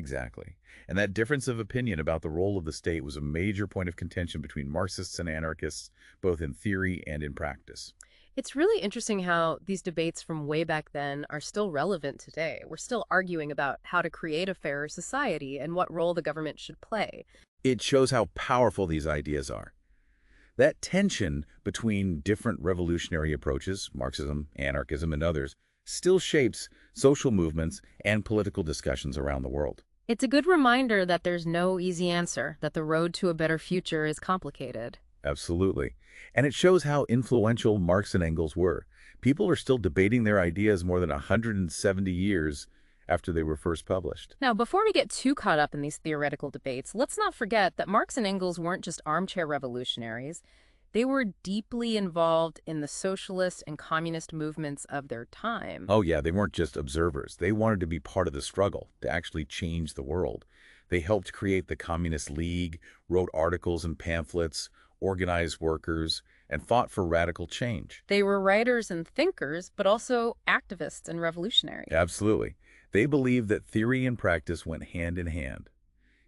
Exactly. And that difference of opinion about the role of the state was a major point of contention between Marxists and anarchists, both in theory and in practice. It's really interesting how these debates from way back then are still relevant today. We're still arguing about how to create a fairer society and what role the government should play. It shows how powerful these ideas are. That tension between different revolutionary approaches, Marxism, anarchism, and others, still shapes social movements and political discussions around the world. It's a good reminder that there's no easy answer, that the road to a better future is complicated. Absolutely. And it shows how influential Marx and Engels were. People are still debating their ideas more than 170 years after they were first published. Now, before we get too caught up in these theoretical debates, let's not forget that Marx and Engels weren't just armchair revolutionaries. They were deeply involved in the socialist and communist movements of their time. Oh yeah, they weren't just observers. They wanted to be part of the struggle, to actually change the world. They helped create the Communist League, wrote articles and pamphlets, organized workers, and fought for radical change. They were writers and thinkers, but also activists and revolutionaries. Absolutely. They believed that theory and practice went hand in hand.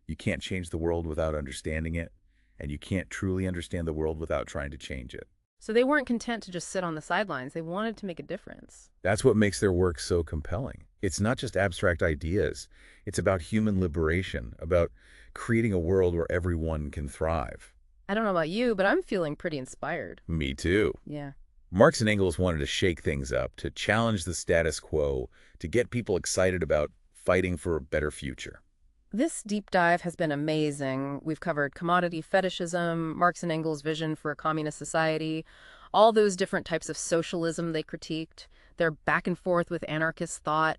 You can't change the world without understanding it, and you can't truly understand the world without trying to change it. So they weren't content to just sit on the sidelines. They wanted to make a difference. That's what makes their work so compelling. It's not just abstract ideas. It's about human liberation, about creating a world where everyone can thrive. I don't know about you, but I'm feeling pretty inspired. Me too. Yeah. Marx and Engels wanted to shake things up, to challenge the status quo, to get people excited about fighting for a better future. This deep dive has been amazing. We've covered commodity fetishism, Marx and Engels' vision for a communist society, all those different types of socialism they critiqued, their back and forth with anarchist thought,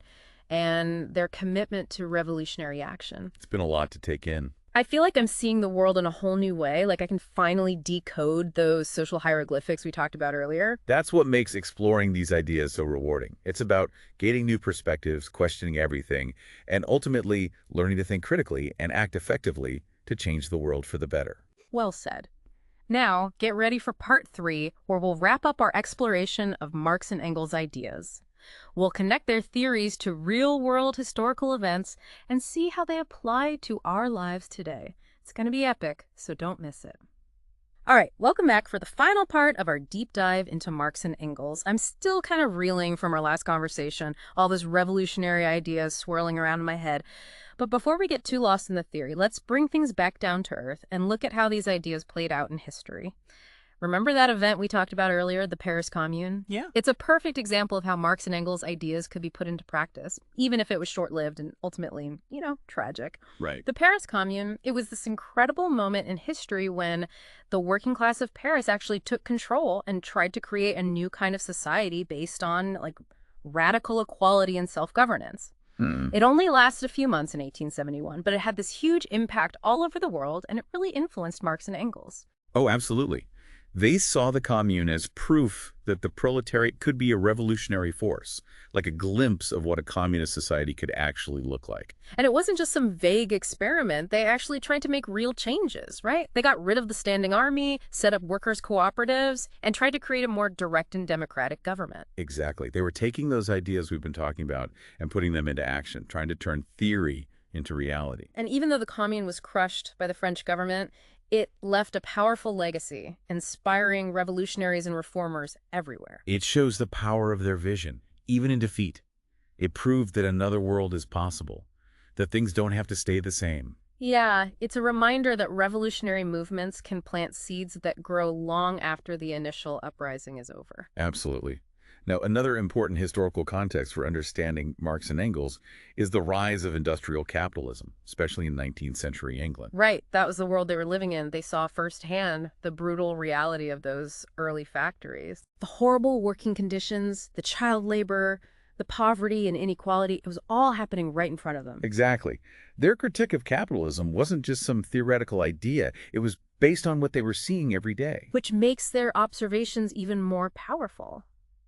and their commitment to revolutionary action. It's been a lot to take in. I feel like I'm seeing the world in a whole new way. Like I can finally decode those social hieroglyphics we talked about earlier. That's what makes exploring these ideas so rewarding. It's about gaining new perspectives, questioning everything, and ultimately learning to think critically and act effectively to change the world for the better. Well said. Now, get ready for part 3, where we'll wrap up our exploration of Marx and Engels' ideas. We'll connect their theories to real-world historical events and see how they apply to our lives today. It's going to be epic, so don't miss it. All right, welcome back for the final part of our deep dive into Marx and Engels. I'm still kind of reeling from our last conversation, all those revolutionary ideas swirling around in my head. But before we get too lost in the theory, let's bring things back down to earth and look at how these ideas played out in history. Remember that event we talked about earlier, the Paris Commune? Yeah. It's a perfect example of how Marx and Engels' ideas could be put into practice, even if it was short-lived and ultimately, tragic. Right. The Paris Commune, it was this incredible moment in history when the working class of Paris actually took control and tried to create a new kind of society based on, radical equality and self-governance. It only lasted a few months in 1871, but it had this huge impact all over the world, and it really influenced Marx and Engels. Oh, absolutely. They saw the commune as proof that the proletariat could be a revolutionary force, like a glimpse of what a communist society could actually look like. And it wasn't just some vague experiment. They actually tried to make real changes, right? They got rid of the standing army, set up workers' cooperatives, and tried to create a more direct and democratic government. Exactly. They were taking those ideas we've been talking about and putting them into action, trying to turn theory into reality. And even though the commune was crushed by the French government, it left a powerful legacy, inspiring revolutionaries and reformers everywhere. It shows the power of their vision, even in defeat. It proved that another world is possible, that things don't have to stay the same. Yeah, it's a reminder that revolutionary movements can plant seeds that grow long after the initial uprising is over. Absolutely. Now, another important historical context for understanding Marx and Engels is the rise of industrial capitalism, especially in 19th century England. Right, that was the world they were living in. They saw firsthand the brutal reality of those early factories. The horrible working conditions, the child labor, the poverty and inequality, it was all happening right in front of them. Exactly. Their critique of capitalism wasn't just some theoretical idea. It was based on what they were seeing every day. Which makes their observations even more powerful.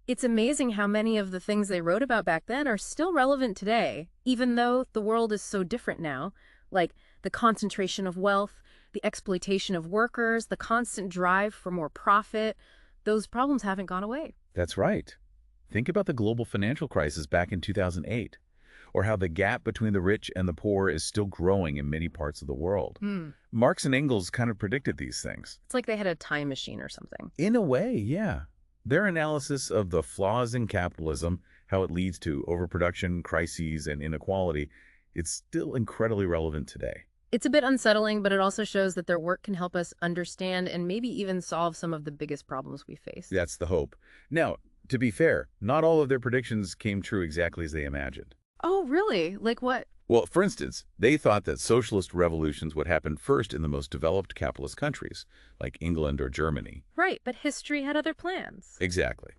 It's amazing how many of the things they wrote about back then are still relevant today, even though the world is so different now, like the concentration of wealth, the exploitation of workers, the constant drive for more profit. Those problems haven't gone away. That's right. Think about the global financial crisis back in 2008. or how the gap between the rich and the poor is still growing in many parts of the world. Hmm. Marx and Engels kind of predicted these things. It's like they had a time machine or something. In a way, yeah. Their analysis of the flaws in capitalism, how it leads to overproduction, crises, and inequality, it's still incredibly relevant today. It's a bit unsettling, but it also shows that their work can help us understand and maybe even solve some of the biggest problems we face. That's the hope. Now, to be fair, not all of their predictions came true exactly as they imagined. Oh, really? Like what? Well, for instance, they thought that socialist revolutions would happen first in the most developed capitalist countries, like England or Germany. Right, but history had other plans. Exactly.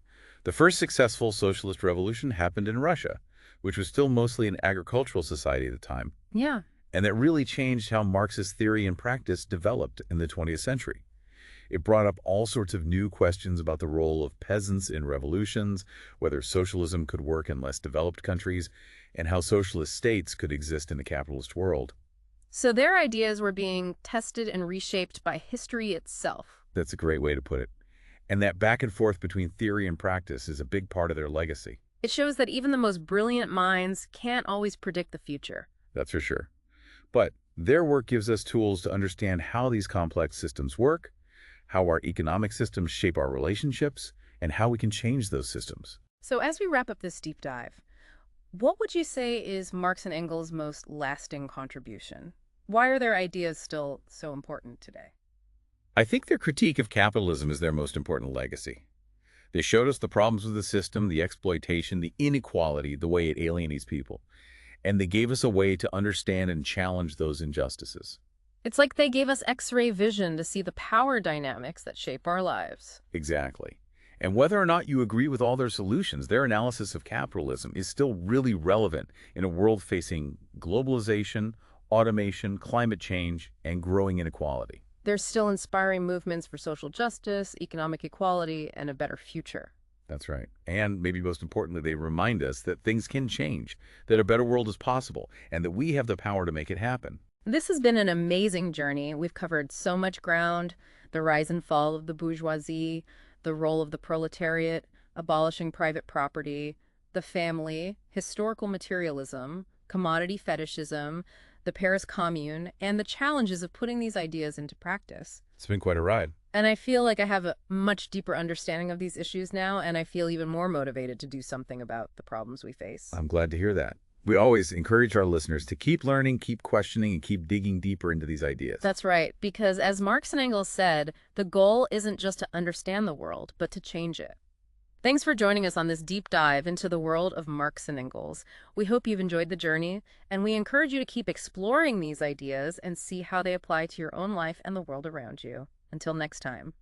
The first successful socialist revolution happened in Russia, which was still mostly an agricultural society at the time, Yeah. and that really changed how Marxist theory and practice developed in the 20th century. It brought up all sorts of new questions about the role of peasants in revolutions, whether socialism could work in less developed countries, and how socialist states could exist in the capitalist world. So their ideas were being tested and reshaped by history itself. That's a great way to put it. And that back and forth between theory and practice is a big part of their legacy. It shows that even the most brilliant minds can't always predict the future. That's for sure. But their work gives us tools to understand how these complex systems work, how our economic systems shape our relationships, and how we can change those systems. So as we wrap up this deep dive, what would you say is Marx and Engels' most lasting contribution? Why are their ideas still so important today? I think their critique of capitalism is their most important legacy. They showed us the problems with the system, the exploitation, the inequality, the way it alienates people. And they gave us a way to understand and challenge those injustices. It's like they gave us X-ray vision to see the power dynamics that shape our lives. Exactly. And whether or not you agree with all their solutions, their analysis of capitalism is still really relevant in a world facing globalization, automation, climate change, and growing inequality. There's still inspiring movements for social justice, economic equality, and a better future. That's right. And maybe most importantly, they remind us that things can change, that a better world is possible, and that we have the power to make it happen. This has been an amazing journey. We've covered so much ground: the rise and fall of the bourgeoisie, the role of the proletariat, abolishing private property, the family, historical materialism, commodity fetishism, the Paris Commune, and the challenges of putting these ideas into practice. It's been quite a ride. And I feel like I have a much deeper understanding of these issues now, and I feel even more motivated to do something about the problems we face. I'm glad to hear that. We always encourage our listeners to keep learning, keep questioning, and keep digging deeper into these ideas. That's right, because as Marx and Engels said, the goal isn't just to understand the world, but to change it. Thanks for joining us on this deep dive into the world of Marx and Engels. We hope you've enjoyed the journey, and we encourage you to keep exploring these ideas and see how they apply to your own life and the world around you. Until next time.